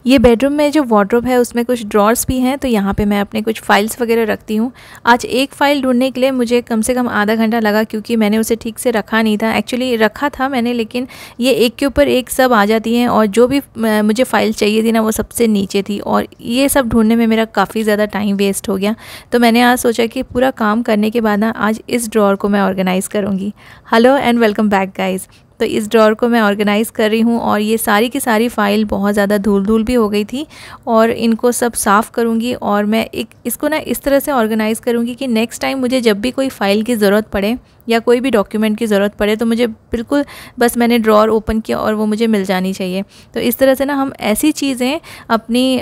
ये बेडरूम में जो वार्डरोब है उसमें कुछ ड्रॉर्स भी हैं, तो यहाँ पे मैं अपने कुछ फाइल्स वगैरह रखती हूँ। आज एक फ़ाइल ढूंढने के लिए मुझे कम से कम आधा घंटा लगा, क्योंकि मैंने उसे ठीक से रखा नहीं था। एक्चुअली रखा था मैंने, लेकिन ये एक के ऊपर एक सब आ जाती हैं, और जो भी मुझे फ़ाइल चाहिए थी ना वो सबसे नीचे थी, और ये सब ढूंढने में मेरा काफ़ी ज़्यादा टाइम वेस्ट हो गया। तो मैंने आज सोचा कि पूरा काम करने के बाद ना आज इस ड्रॉर को मैं ऑर्गेनाइज़ करूँगी। Hello and welcome back guys. तो इस ड्रॉर को मैं ऑर्गेनाइज़ कर रही हूँ, और ये सारी की सारी फ़ाइल बहुत ज़्यादा धूल भी हो गई थी, और इनको सब साफ़ करूँगी। और मैं इसको ना इस तरह से ऑर्गेनाइज़ करूँगी कि नेक्स्ट टाइम मुझे जब भी कोई फ़ाइल की ज़रूरत पड़े या कोई भी डॉक्यूमेंट की ज़रूरत पड़े तो मुझे बिल्कुल बस मैंने ड्रॉर ओपन किया और वो मुझे मिल जानी चाहिए। तो इस तरह से ना हम ऐसी चीज़ें अपनी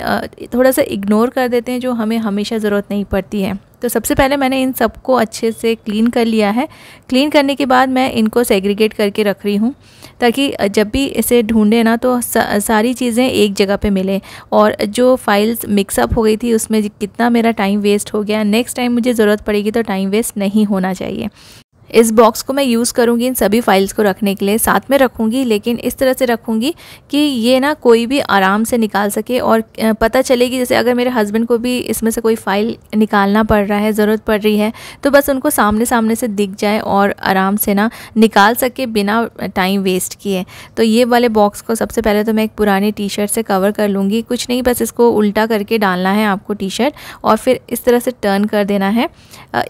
थोड़ा सा इग्नोर कर देते हैं जो हमें हमेशा ज़रूरत नहीं पड़ती है। तो सबसे पहले मैंने इन सबको अच्छे से क्लीन कर लिया है। क्लीन करने के बाद मैं इनको सेग्रीगेट करके रख रही हूँ, ताकि जब भी इसे ढूंढे ना तो सारी चीज़ें एक जगह पे मिलें। और जो फाइल्स मिक्सअप हो गई थी उसमें कितना मेरा टाइम वेस्ट हो गया, नेक्स्ट टाइम मुझे ज़रूरत पड़ेगी तो टाइम वेस्ट नहीं होना चाहिए। इस बॉक्स को मैं यूज़ करूँगी इन सभी फाइल्स को रखने के लिए, साथ में रखूँगी, लेकिन इस तरह से रखूँगी कि ये ना कोई भी आराम से निकाल सके, और पता चलेगी जैसे अगर मेरे हस्बैंड को भी इसमें से कोई फ़ाइल निकालना पड़ रहा है, ज़रूरत पड़ रही है, तो बस उनको सामने सामने से दिख जाए और आराम से ना निकाल सके बिना टाइम वेस्ट किए। तो ये वाले बॉक्स को सबसे पहले तो मैं एक पुरानी टी शर्ट से कवर कर लूँगी। कुछ नहीं, बस इसको उल्टा करके डालना है आपको टी शर्ट, और फिर इस तरह से टर्न कर देना है।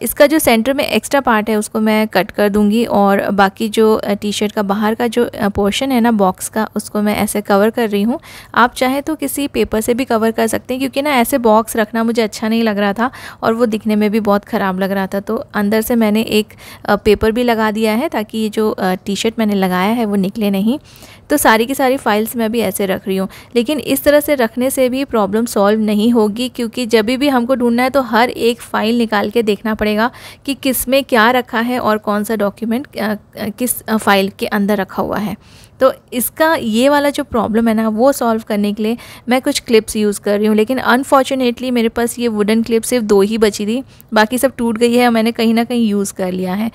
इसका जो सेंटर में एक्स्ट्रा पार्ट है उसको मैं कट कर दूंगी, और बाकी जो टी शर्ट का बाहर का जो पोर्शन है ना बॉक्स का, उसको मैं ऐसे कवर कर रही हूँ। आप चाहे तो किसी पेपर से भी कवर कर सकते हैं, क्योंकि ना ऐसे बॉक्स रखना मुझे अच्छा नहीं लग रहा था और वो दिखने में भी बहुत ख़राब लग रहा था। तो अंदर से मैंने एक पेपर भी लगा दिया है, ताकि ये जो टी शर्ट मैंने लगाया है वो निकले नहीं। तो सारी की सारी फाइल्स मैं भी ऐसे रख रही हूँ, लेकिन इस तरह से रखने से भी प्रॉब्लम सॉल्व नहीं होगी, क्योंकि जब भी हमको ढूंढना है तो हर एक फ़ाइल निकाल के देखना पड़ेगा कि किस में क्या रखा है और कौन सा डॉक्यूमेंट किस फ़ाइल के अंदर रखा हुआ है। तो इसका ये वाला जो प्रॉब्लम है ना वो सॉल्व करने के लिए मैं कुछ क्लिप्स यूज़ कर रही हूँ, लेकिन अनफॉर्चुनेटली मेरे पास ये वुडन क्लिप सिर्फ 2 ही बची थी, बाकी सब टूट गई है और मैंने कहीं ना कहीं यूज़ कर लिया है।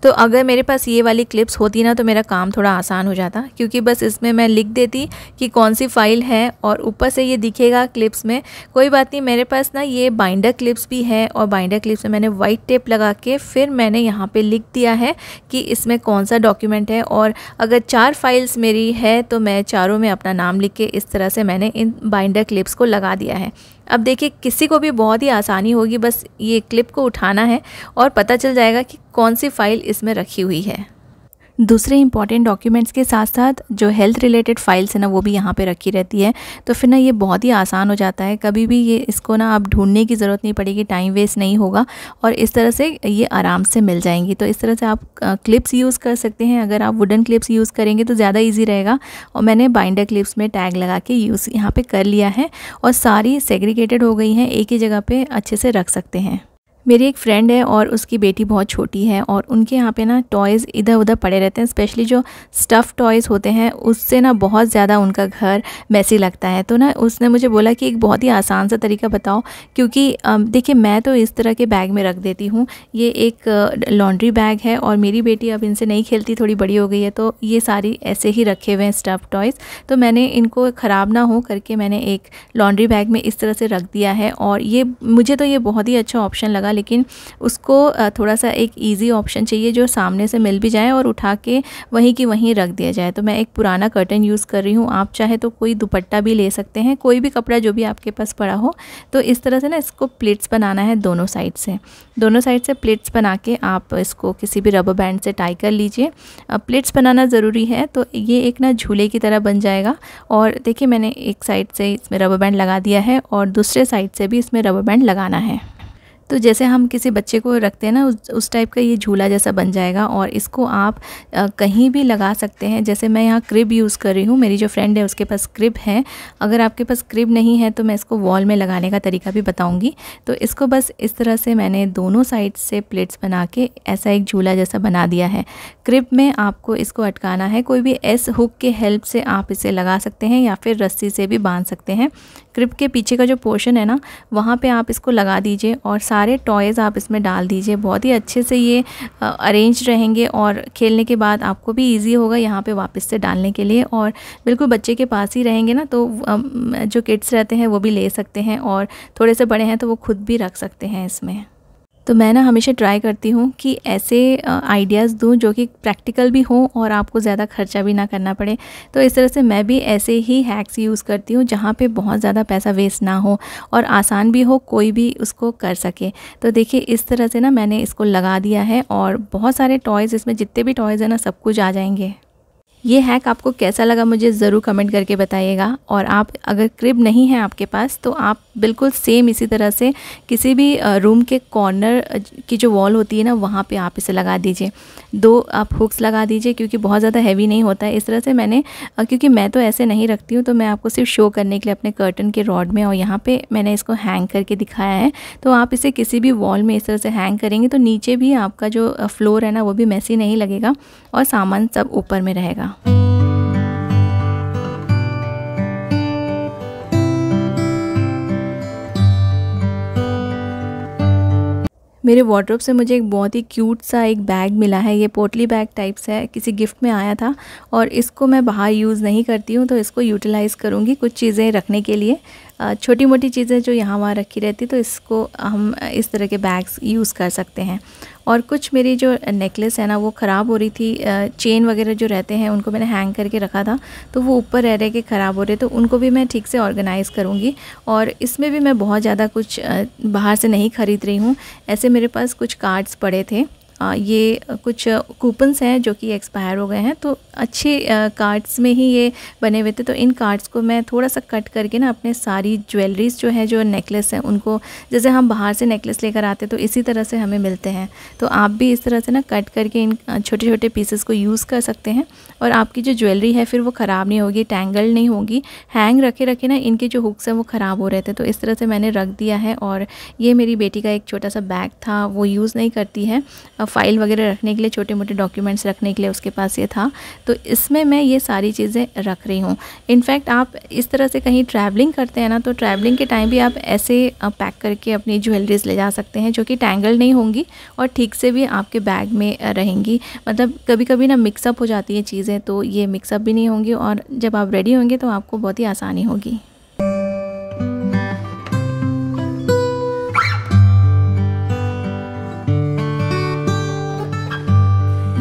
तो अगर मेरे पास ये वाली क्लिप्स होती ना तो मेरा काम थोड़ा आसान हो जाता, क्योंकि बस इसमें मैं लिख देती कि कौन सी फ़ाइल है और ऊपर से ये दिखेगा क्लिप्स में। कोई बात नहीं, मेरे पास ना ये बाइंडर क्लिप्स भी है, और बाइंडर क्लिप्स में मैंने वाइट टेप लगा के फिर मैंने यहाँ पे लिख दिया है कि इसमें कौन सा डॉक्यूमेंट है। और अगर 4 फाइल्स मेरी है तो मैं चारों में अपना नाम लिख के इस तरह से मैंने इन बाइंडर क्लिप्स को लगा दिया है। अब देखिए किसी को भी बहुत ही आसानी होगी, बस ये क्लिप को उठाना है और पता चल जाएगा कि कौन सी फ़ाइल इसमें रखी हुई है। दूसरे इंपॉर्टेंट डॉक्यूमेंट्स के साथ साथ जो हेल्थ रिलेटेड फाइल्स है ना वो भी यहाँ पे रखी रहती है, तो फिर ना ये बहुत ही आसान हो जाता है। कभी भी ये इसको ना आप ढूंढने की ज़रूरत नहीं पड़ेगी, टाइम वेस्ट नहीं होगा, और इस तरह से ये आराम से मिल जाएंगी। तो इस तरह से आप क्लिप्स यूज़ कर सकते हैं। अगर आप वुडन क्लिप्स यूज़ करेंगे तो ज़्यादा ईजी रहेगा, और मैंने बाइंडर क्लिप्स में टैग लगा के यूज़ यहाँ पर कर लिया है, और सारी सेग्रीगेटेड हो गई हैं, एक ही जगह पर अच्छे से रख सकते हैं। मेरी एक फ्रेंड है और उसकी बेटी बहुत छोटी है, और उनके यहाँ पे ना टॉयज़ इधर उधर पड़े रहते हैं, स्पेशली जो स्टफ़ टॉयज़ होते हैं उससे ना बहुत ज़्यादा उनका घर मैसी लगता है। तो ना उसने मुझे बोला कि एक बहुत ही आसान सा तरीका बताओ, क्योंकि देखिए मैं तो इस तरह के बैग में रख देती हूँ। ये एक लॉन्ड्री बैग है, और मेरी बेटी अब इनसे नहीं खेलती, थोड़ी बड़ी हो गई है, तो ये सारी ऐसे ही रखे हुए हैं स्टफ़ टॉयज़। तो मैंने इनको ख़राब ना हो करके मैंने एक लॉन्ड्री बैग में इस तरह से रख दिया है, और ये मुझे तो ये बहुत ही अच्छा ऑप्शन लगा, लेकिन उसको थोड़ा सा एक इजी ऑप्शन चाहिए जो सामने से मिल भी जाए और उठा के वहीं की वहीं रख दिया जाए। तो मैं एक पुराना कर्टन यूज़ कर रही हूँ, आप चाहे तो कोई दुपट्टा भी ले सकते हैं, कोई भी कपड़ा जो भी आपके पास पड़ा हो। तो इस तरह से ना इसको प्लेट्स बनाना है दोनों साइड से प्लेट्स बना के आप इसको किसी भी रबर बैंड से टाई कर लीजिए। प्लेट्स बनाना ज़रूरी है, तो ये एक ना झूले की तरह बन जाएगा। और देखिए मैंने एक साइड से इसमें रबर बैंड लगा दिया है, और दूसरे साइड से भी इसमें रबर बैंड लगाना है। तो जैसे हम किसी बच्चे को रखते हैं ना उस टाइप का ये झूला जैसा बन जाएगा, और इसको आप कहीं भी लगा सकते हैं। जैसे मैं यहाँ क्रिब यूज़ कर रही हूँ, मेरी जो फ्रेंड है उसके पास क्रिब है। अगर आपके पास क्रिब नहीं है तो मैं इसको वॉल में लगाने का तरीका भी बताऊँगी। तो इसको बस इस तरह से मैंने दोनों साइड से प्लेट्स बना के ऐसा एक झूला जैसा बना दिया है। क्रिब में आपको इसको अटकाना है, कोई भी एस हुक के हेल्प से आप इसे लगा सकते हैं, या फिर रस्सी से भी बांध सकते हैं। क्रिब के पीछे का जो पोर्शन है ना वहाँ पे आप इसको लगा दीजिए, और सारे टॉयज़ आप इसमें डाल दीजिए। बहुत ही अच्छे से ये अरेंज रहेंगे और खेलने के बाद आपको भी ईजी होगा यहाँ पे वापस से डालने के लिए। और बिल्कुल बच्चे के पास ही रहेंगे ना, तो जो किड्स रहते हैं वो भी ले सकते हैं, और थोड़े से बड़े हैं तो वो खुद भी रख सकते हैं इसमें। तो मैं ना हमेशा ट्राई करती हूँ कि ऐसे आइडियाज़ दूँ जो कि प्रैक्टिकल भी हों और आपको ज़्यादा खर्चा भी ना करना पड़े। तो इस तरह से मैं भी ऐसे ही हैक्स यूज़ करती हूँ जहाँ पे बहुत ज़्यादा पैसा वेस्ट ना हो और आसान भी हो, कोई भी उसको कर सके। तो देखिए इस तरह से ना मैंने इसको लगा दिया है और बहुत सारे टॉयज़, इसमें जितने भी टॉयज़ हैं ना सब कुछ आ जाएंगे। ये हैक आपको कैसा लगा मुझे ज़रूर कमेंट करके बताइएगा। और आप अगर क्रिब नहीं है आपके पास तो आप बिल्कुल सेम इसी तरह से किसी भी रूम के कॉर्नर की जो वॉल होती है ना वहाँ पे आप इसे लगा दीजिए। 2 आप हुक्स लगा दीजिए क्योंकि बहुत ज़्यादा हैवी नहीं होता है। इस तरह से मैंने क्योंकि मैं तो ऐसे नहीं रखती हूँ, तो मैं आपको सिर्फ शो करने के लिए अपने कर्टन के रॉड में और यहाँ पे मैंने इसको हैंग करके दिखाया है। तो आप इसे किसी भी वॉल में इस तरह से हैंग करेंगे तो नीचे भी आपका जो फ्लोर है ना वो भी मैसी नहीं लगेगा और सामान सब ऊपर में रहेगा। मेरे वार्डरोब से मुझे एक बहुत ही क्यूट सा एक बैग मिला है। ये पोटली बैग टाइप्स है, किसी गिफ्ट में आया था और इसको मैं बाहर यूज़ नहीं करती हूँ, तो इसको यूटिलाइज़ करूँगी कुछ चीज़ें रखने के लिए। छोटी मोटी चीज़ें जो यहाँ वहाँ रखी रहती, तो इसको हम इस तरह के बैग्स यूज़ कर सकते हैं। और कुछ मेरी जो नेकलेस है ना वो ख़राब हो रही थी, चेन वगैरह जो रहते हैं उनको मैंने हैंग करके रखा था, तो वो ऊपर रह के ख़राब हो रहे, तो उनको भी मैं ठीक से ऑर्गेनाइज़ करूँगी। और इसमें भी मैं बहुत ज़्यादा कुछ बाहर से नहीं ख़रीद रही हूँ। ऐसे मेरे पास कुछ कार्ड्स पड़े थे, ये कुछ कूपन्स हैं जो कि एक्सपायर हो गए हैं, तो अच्छे कार्ड्स में ही ये बने हुए थे। तो इन कार्ड्स को मैं थोड़ा सा कट करके ना अपने सारी ज्वेलरीज जो है, जो नेकलेस है, उनको जैसे हम बाहर से नेकलेस लेकर आते तो इसी तरह से हमें मिलते हैं, तो आप भी इस तरह से ना कट करके इन छोटे छोटे पीसेस को यूज़ कर सकते हैं और आपकी जो ज्वेलरी है फिर वो ख़राब नहीं होगी, टैंगल नहीं होगी। हैंग रखे रखे ना इनके जो हुक्स हैं वो ख़राब हो रहे थे, तो इस तरह से मैंने रख दिया है। और ये मेरी बेटी का एक छोटा सा बैग था, वो यूज़ नहीं करती है, फ़ाइल वगैरह रखने के लिए, छोटे मोटे डॉक्यूमेंट्स रखने के लिए उसके पास ये था, तो इसमें मैं ये सारी चीज़ें रख रही हूँ। इनफैक्ट आप इस तरह से कहीं ट्रैवलिंग करते हैं ना, तो ट्रैवलिंग के टाइम भी आप ऐसे पैक करके अपनी ज्वेलरीज ले जा सकते हैं जो कि टैंगल नहीं होंगी और ठीक से भी आपके बैग में रहेंगी। मतलब कभी कभी ना मिक्सअप हो जाती है चीज़ें, तो ये मिक्सअप भी नहीं होंगी और जब आप रेडी होंगे तो आपको बहुत ही आसानी होगी।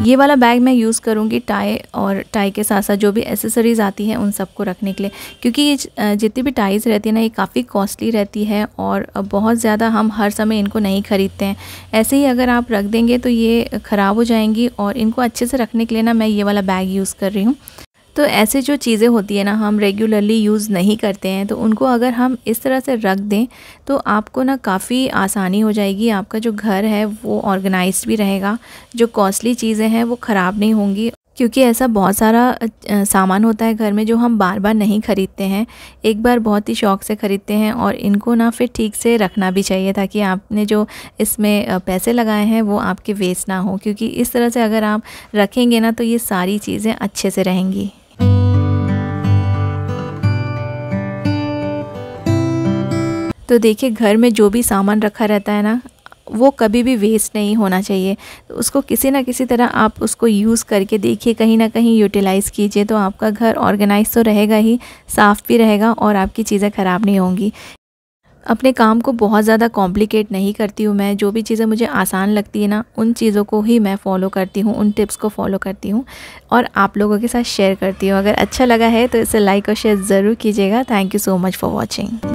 ये वाला बैग मैं यूज़ करूँगी टाई और टाई के साथ साथ जो भी एसेसरीज़ आती हैं उन सबको रखने के लिए, क्योंकि ये जितनी भी टाइज़ रहती है ना ये काफ़ी कॉस्टली रहती है और बहुत ज़्यादा हम हर समय इनको नहीं ख़रीदते हैं। ऐसे ही अगर आप रख देंगे तो ये ख़राब हो जाएंगी और इनको अच्छे से रखने के लिए ना मैं ये वाला बैग यूज़ कर रही हूँ। तो ऐसे जो चीज़ें होती है ना हम रेगुलरली यूज़ नहीं करते हैं, तो उनको अगर हम इस तरह से रख दें तो आपको ना काफ़ी आसानी हो जाएगी। आपका जो घर है वो ऑर्गेनाइज्ड भी रहेगा, जो कॉस्टली चीज़ें हैं वो ख़राब नहीं होंगी, क्योंकि ऐसा बहुत सारा सामान होता है घर में जो हम बार बार नहीं ख़रीदते हैं, एक बार बहुत ही शौक़ से ख़रीदते हैं और इनको ना फिर ठीक से रखना भी चाहिए ताकि आपने जो इसमें पैसे लगाए हैं वो आपके वेस्ट ना हो, क्योंकि इस तरह से अगर आप रखेंगे ना तो ये सारी चीज़ें अच्छे से रहेंगी। तो देखिए घर में जो भी सामान रखा रहता है ना वो कभी भी वेस्ट नहीं होना चाहिए, तो उसको किसी ना किसी तरह आप उसको यूज़ करके देखिए, कहीं ना कहीं यूटिलाइज़ कीजिए, तो आपका घर ऑर्गेनाइज तो रहेगा ही, साफ़ भी रहेगा और आपकी चीज़ें ख़राब नहीं होंगी। अपने काम को बहुत ज़्यादा कॉम्प्लिकेट नहीं करती हूँ मैं, जो भी चीज़ें मुझे आसान लगती है ना उन चीज़ों को ही मैं फ़ॉलो करती हूँ, उन टिप्स को फॉलो करती हूँ और आप लोगों के साथ शेयर करती हूँ। अगर अच्छा लगा है तो इसे लाइक और शेयर ज़रूर कीजिएगा। Thank you so much for watching.